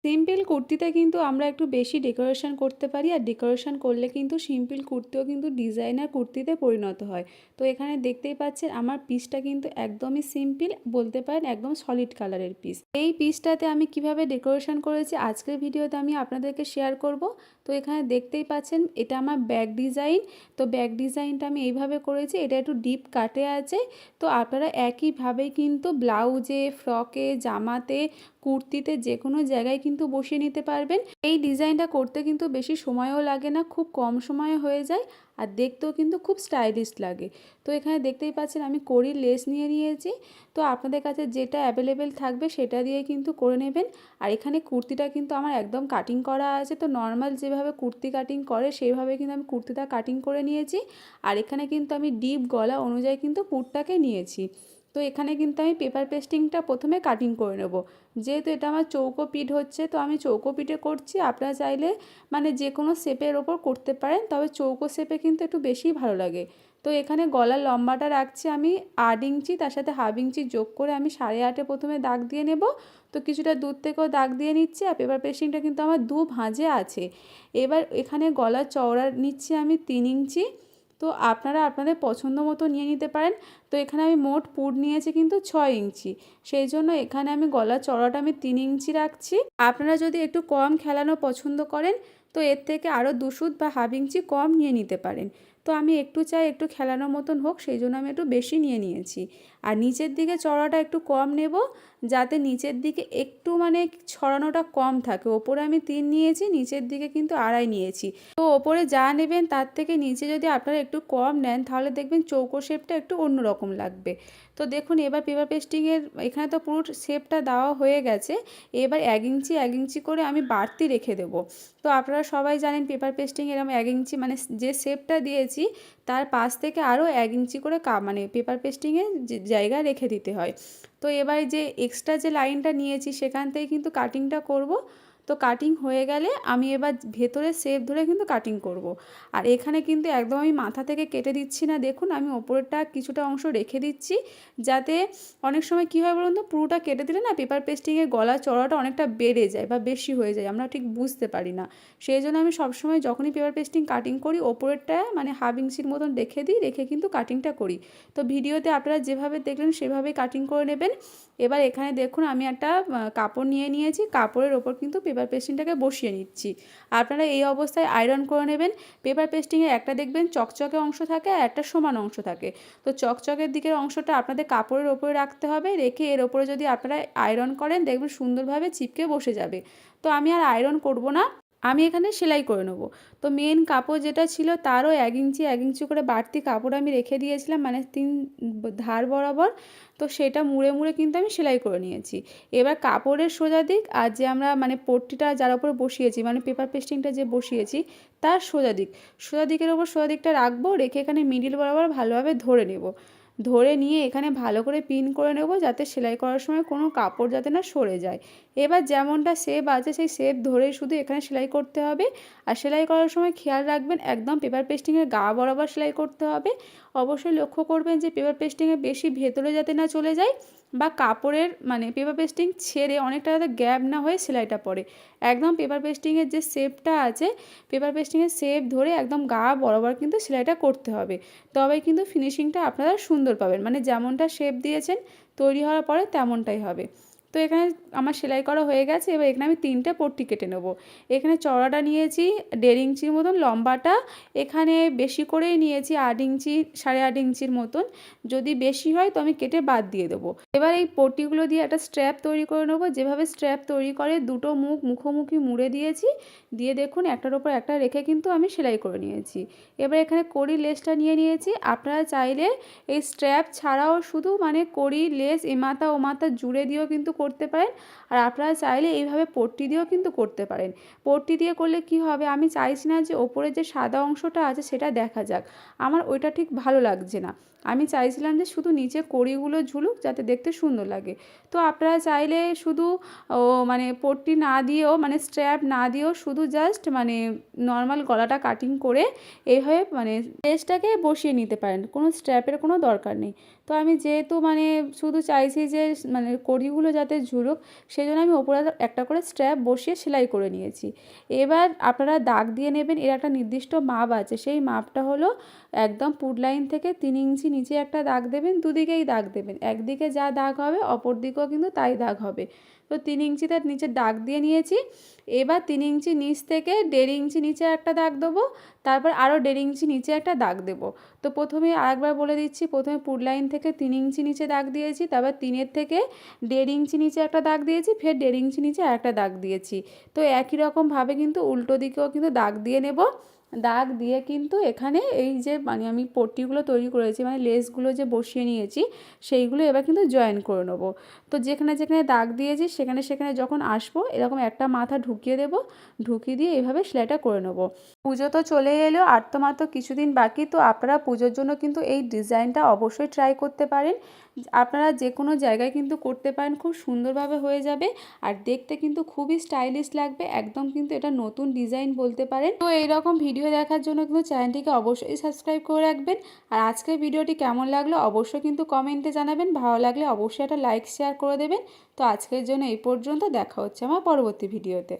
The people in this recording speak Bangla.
সিম্পল কুর্তিতে কিন্তু আমরা একটু বেশি ডেকোরেশন করতে পারি, আর ডেকোরেশন করলে কিন্তু সিম্পল কুর্তিও কিন্তু ডিজাইনার কুর্তিতে পরিণত হয়। তো এখানে দেখতেই পাচ্ছেন আমার পিসটা কিন্তু একদমই সিম্পল, বলতে পারেন একদম সলিড কালারের পিস। এই পিসটাতে আমি কিভাবে ডেকোরেশন করেছি আজকের ভিডিওতে আমি আপনাদেরকে শেয়ার করব। তো এখানে দেখতেই পাচ্ছেন এটা আমার ব্যাক ডিজাইন। তো ব্যাক ডিজাইনটা আমি এইভাবে করেছি, এটা একটু ডিপ কাটে আছে। তো আপনারা একইভাবেই কিন্তু ব্লাউজে, ফ্রকে, জামাতে, কুর্তিতে যে কোনো জায়গায় কিন্তু বসিয়ে নিতে পারবেন। এই ডিজাইনটা করতে কিন্তু বেশি সময়ও লাগে না, খুব কম সময়ে হয়ে যায়, আর দেখতেও কিন্তু খুব স্টাইলিশ লাগে। তো এখানে দেখতেই পাচ্ছেন আমি কড়ির লেস নিয়ে নিয়েছি। তো আপনাদের কাছে যেটা অ্যাভেলেবেল থাকবে সেটা দিয়ে কিন্তু করে নেবেন। আর এখানে কুর্তিটা কিন্তু আমার একদম কাটিং করা আছে। তো নর্মাল যেভাবে কুর্তি কাটিং করে সেইভাবে কিন্তু আমি কুর্তিটা কাটিং করে নিয়েছি। আর এখানে কিন্তু আমি ডিপ গলা অনুযায়ী কিন্তু পুরটাকে নিয়েছি। তো এখানে কিন্তু আমি পেপার পেস্টিংটা প্রথমে কাটিং করে নেব। যেহেতু এটা আমার চৌকো পিঠ হচ্ছে, তো আমি চৌকো পিঠে করছি। আপনারা চাইলে মানে যে কোনো শেপের ওপর করতে পারেন, তবে চৌকো শেপে কিন্তু একটু বেশিই ভালো লাগে। তো এখানে গলার লম্বাটা রাখছি আমি 8 ইঞ্চি, তার সাথে হাফ ইঞ্চি যোগ করে আমি 8.5 প্রথমে দাগ দিয়ে নেব। তো কিছুটা দূর থেকেও দাগ দিয়ে নিচ্ছি। আর পেপার পেস্টিংটা কিন্তু আমার দু ভাঁজে আছে। এবার এখানে গলার চওড়া নিচ্ছি আমি 3 ইঞ্চি। তো আপনারা আপনাদের পছন্দ মতো নিয়ে নিতে পারেন। তো এখানে আমি মোট পুর নিয়েছি কিন্তু 6 ইঞ্চি, সেই জন্য এখানে আমি গলার চওড়াটা আমি 3 ইঞ্চি রাখছি। আপনারা যদি একটু কম খেলানো পছন্দ করেন তো এর থেকে আরও 2 সুত বা হাফ ইঞ্চি কম নিয়ে নিতে পারেন। তো আমি একটু চাই একটু খেলানো মতন হোক, সেই জন্য আমি একটু বেশি নিয়ে নিয়েছি। আর নিচের দিকে চওড়াটা একটু কম নেব, যাতে নিচের দিকে একটু মানে ছড়ানোটা কম থাকে। ওপরে আমি 3 নিয়েছি, নিচের দিকে কিন্তু 2.5 নিয়েছি। তো ওপরে যা নেবেন তার থেকে নিচে যদি আপনারা একটু কম নেন তাহলে দেখবেন চৌকো শেপটা একটু অন্যরকম লাগবে। তো দেখুন এবার পেপার পেস্টিংয়ের এখানে তো পুরো শেপটা দেওয়া হয়ে গেছে। এবার 1 ইঞ্চি 1 ইঞ্চি করে আমি বাড়তি রেখে দেবো। তো আপনারা সবাই জানেন পেপার পেস্টিং এরকম 1 ইঞ্চি মানে যে শেপটা দিয়েছি তার পাশ থেকে আরও 1 ইঞ্চি করে মানে পেপার পেস্টিংয়ের জায়গা রেখে দিতে হয়। তো এবার যে এক্সট্রা যে লাইনটা নিয়েছি সেখান থেকে কিন্তু কাটিংটা করব। তো কাটিং হয়ে গেলে আমি এবার ভেতরে শেপ ধরে কিন্তু কাটিং করব। আর এখানে কিন্তু একদম আমি মাথা থেকে কেটে দিচ্ছি না, দেখুন আমি ওপরেরটা কিছুটা অংশ রেখে দিচ্ছি, যাতে অনেক সময় কী হয় বলুন তো, পুরোটা কেটে দিলে না পেপার পেস্টিংয়ের গলার চড়াটা অনেকটা বেড়ে যায় বা বেশি হয়ে যায়, আমরা ঠিক বুঝতে পারি না। সেই জন্য আমি সবসময় যখনই পেপার পেস্টিং কাটিং করি ওপরেরটা মানে হাফ ইঞ্চির মতন রেখে দিই, রেখে কিন্তু কাটিংটা করি। তো ভিডিওতে আপনারা যেভাবে দেখলেন সেভাবেই কাটিং করে নেবেন। এবার এখানে দেখুন আমি একটা কাপড় নিয়ে নিয়েছি, কাপড়ের ওপর কিন্তু পেপার পেস্টিংটাকে বসিয়ে নিচ্ছি। আপনারা এই অবস্থায় আয়রন করে নেবেন। পেপার পেস্টিংয়ের একটা দেখবেন চকচকে অংশ থাকে আর একটা সমান অংশ থাকে। তো চকচকের দিকের অংশটা আপনাদের কাপড়ের ওপরে রাখতে হবে, রেখে এর ওপরে যদি আপনারা আয়রন করেন দেখবেন সুন্দরভাবে চিপকে বসে যাবে। তো আমি আর আয়রন করব না, আমি এখানে সেলাই করে নেব। তো মেন কাপড় যেটা ছিল তারও 1 ইঞ্চি 1 ইঞ্চি করে বাড়তি কাপড় আমি রেখে দিয়েছিলাম, মানে 3 ধার বরাবর। তো সেটা মুড়ে মুড়ে কিন্তু আমি সেলাই করে নিয়েছি। এবার কাপড়ের সোজা দিক আর যে আমরা মানে পট্টিটা যার উপরে বসিয়েছি মানে পেপার পেস্টিংটা যে বসিয়েছি তার সোজা দিক, সোজা দিকের ওপর সোজা দিকটা রাখবো, রেখে এখানে মিডিল বরাবর ভালোভাবে ধরে নেব। ধরে নিয়ে এখানে ভালো করে পিন করে নেব, যাতে সেলাই করার সময় কোনো কাপড় যাতে না সরে যায়। এবার যেমনটা শেপ আছে সেই শেপ ধরেই শুধু এখানে সেলাই করতে হবে। আর সেলাই করার সময় খেয়াল রাখবেন একদম পেপার পেস্টিংয়ের গা বরাবর সেলাই করতে হবে। অবশ্যই লক্ষ্য করবেন যে পেপার পেস্টিংয়ে বেশি ভেতরে যাতে না চলে যায়, বা কাপড়ের মানে পেপার পেস্টিং ছেড়ে অনেকটা যাতে গ্যাপ না হয়ে সেলাইটা পড়ে। একদম পেপার পেস্টিংয়ের যে শেপটা আছে পেপার পেস্টিংয়ের শেপ ধরে একদম গা বরাবর কিন্তু সেলাইটা করতে হবে, তবেই কিন্তু ফিনিশিংটা আপনারা সুন্দর পাবেন, মানে যেমনটা শেপ দিয়েছেন তৈরি হওয়ার পরে তেমনটাই হবে। তো এখানে আমার সেলাই করা হয়ে গেছে। এবার এখানে আমি 3টে পট্টি কেটে নেব। এখানে চওড়াটা নিয়েছি 1.5 ইঞ্চির মতন, লম্বাটা এখানে বেশি করেই নিয়েছি 8 ইঞ্চি 8.5 ইঞ্চির মতন। যদি বেশি হয় তো আমি কেটে বাদ দিয়ে দেবো। এবার এই পট্টিগুলো দিয়ে একটা স্ট্র্যাপ তৈরি করে নেবো। যেভাবে স্ট্র্যাপ তৈরি করে দুটো মুখ মুখোমুখি মুড়ে দিয়েছি, দিয়ে দেখুন একটার ওপর একটা রেখে কিন্তু আমি সেলাই করে নিয়েছি। এবার এখানে কড়ি লেসটা নিয়ে নিয়েছি। আপনারা চাইলে এই স্ট্র্যাপ ছাড়াও শুধু মানে কড়ি লেস এ মাথা ও মাথা জুড়ে দিয়েও কিন্তু করতে পারেন। আর আপনারা চাইলে এইভাবে পট্টি দিয়েও কিন্তু করতে পারেন। পট্টি দিয়ে করলে কি হবে, আমি চাইছি না যে ওপরে যে সাদা অংশটা আছে সেটা দেখা যাক, আমার ওইটা ঠিক ভালো লাগছে না। আমি চাইছিলাম যে শুধু নিচে কড়িগুলো ঝুলুক যাতে দেখতে সুন্দর লাগে। তো আপনারা চাইলে শুধু মানে পট্টি না দিয়েও মানে স্ট্র্যাপ না দিয়েও শুধু জাস্ট মানে নর্মাল গলাটা কাটিং করে এইভাবে মানে লেসটাকে বসিয়ে নিতে পারেন, কোনো স্ট্র্যাপের কোনো দরকার নেই। তো তো আমি যেহেতু মানে শুধু চাইছি যে মানে কড়িগুলো যাতে ঝুলুক, সেই জন্য আমি ওপরে একটা করে স্ট্র্যাপ বসিয়ে সেলাই করে নিয়েছি। এবার আপনারা দাগ দিয়ে নেবেন, এর একটা নির্দিষ্ট মাপ আছে, সেই মাপটা হলো একদম পুট লাইন থেকে 3 ইঞ্চি নিচে একটা দাগ দেবেন, দুদিকেই দাগ দেবেন, একদিকে যা দাগ হবে অপর দিকেও কিন্তু তাই দাগ হবে। তো 3 ইঞ্চিতে নিচে দাগ দিয়ে নিয়েছি। এবার 3 ইঞ্চি নিচ থেকে 1.5 ইঞ্চি নিচে একটা দাগ দেবো, তারপর আরও 1.5 ইঞ্চি নিচে একটা দাগ দেবো। তো প্রথমে আরেকবার বলে দিচ্ছি, প্রথমে পুট লাইন থেকে 3 ইঞ্চি নিচে দাগ দিয়েছি, তারপর 3-এর থেকে 1.5 ইঞ্চি নিচে একটা দাগ দিয়েছি, ফের 1.5 ইঞ্চি নিচে আরেকটা দাগ দিয়েছি। তো একই রকমভাবে কিন্তু উল্টো দিকেও কিন্তু দাগ দিয়ে নেব। দাগ দিয়ে কিন্তু এখানে এই যে মানে আমি পট্টিগুলো তৈরি করেছি, মানে লেসগুলো যে বসিয়ে নিয়েছি, সেইগুলো এবার কিন্তু জয়েন করে নেবো। তো যেখানে যেখানে দাগ দিয়েছি সেখানে সেখানে যখন আসবো এরকম একটা মাথা ঢুকিয়ে দেবো, ঢুকিয়ে দিয়ে এইভাবে সেলাইটা করে নেবো। পুজো তো চলে এলো, আর তো মাত্র কিছুদিন বাকি। তো আপনারা পুজোর জন্য কিন্তু এই ডিজাইনটা অবশ্যই ট্রাই করতে পারেন। আপনারা যে কোনো জায়গায় কিন্তু করতে পারেন, খুব সুন্দরভাবে হয়ে যাবে আর দেখতে কিন্তু খুবই স্টাইলিশ লাগবে, একদম কিন্তু এটা নতুন ডিজাইন বলতে পারেন। তো এইরকম ভিডিও দেখার জন্য কিন্তু চ্যানেলটিকে অবশ্যই সাবস্ক্রাইব করে রাখবেন। আর আজকের ভিডিওটি কেমন লাগলো অবশ্যই কিন্তু কমেন্টে জানাবেন, ভালো লাগলে অবশ্যই একটা লাইক শেয়ার করে দেবেন। তো আজকের জন্য এই পর্যন্ত, দেখা হচ্ছে আমার পরবর্তী ভিডিওতে।